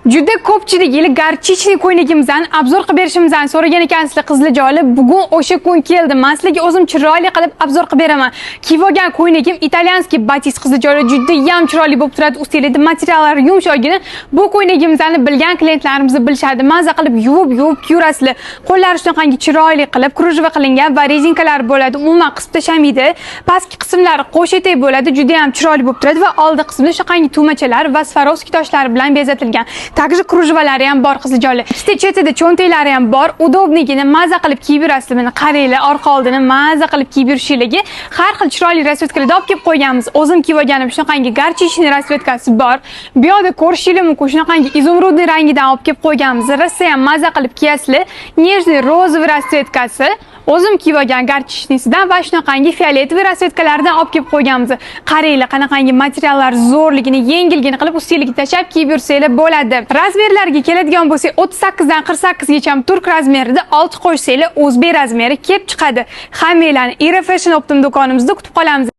Juda ko'pchilik yili garchichniy ko'ynagimizdan obzor qilib berishimizdan so'ragan ekansizlar qizlar. Bugun o'sha kun keldi. Men sizlarga o'zim chiroyli qilib obzor qilib beraman. Kiyib olgan ko'ynagim italyanskiy batis qizlar. Juda ham chiroyli bo'lib turadi. Ustilida materiallari yumshoqgina. Bu ko'ynagimizni bilgan klientlarimiz bilishadi. Maza qilib yuvib kiyurasizlar. Qo'llari shunaqangi chiroyli qilib krujva qilingan va rezinkalar bo'ladi. Umuman qisib tashamaydi. Pastki qismlari qo'shetek bo'ladi. Juda ham chiroyli bo'lib turadi va oldi qismida shunaqangi tumachalar va Swarovski toshlari bilan bezatilgan. Также кружевалari ham bor qizlar. Chetida cho'ntaklari ham bor. Udobnigina maza qilib kiyib yurasizlar. Mana qaranglar, orqa oldini maza qilib kiyib yurishingizni har xil chiroyli rasvetkalarda olib kelib qo'yganmiz. O'zim kiyib olganim shunaqangi garchichniy rasvetkasi bor. Bu yerda ko'rishingiz mumkin, shunaqangi izumrudniy rangidan olib kelib qo'yganmiz. Rosa ham maza qilib kiyasizlar. Nежный розовый rasvetkasi. O'zim kiyib olgan garchichniysidan va shunaqangi fioletoviy rasvetkalardan olib kelib qo'yganmiz. Qaranglar, qanaqangi materiallar zo'rligini, yengilgina qilib ustingizga tashab kiyib yursanglar bo'ladi. Razmerlarga keladigan bo'lsak, 38 dan 48 gacha turk razmerida 6 qo'shsanglar o'zbek razmeri kelib chiqadi. Hammanglarni Era Fashion Optim do'konimizda kutib qolamiz.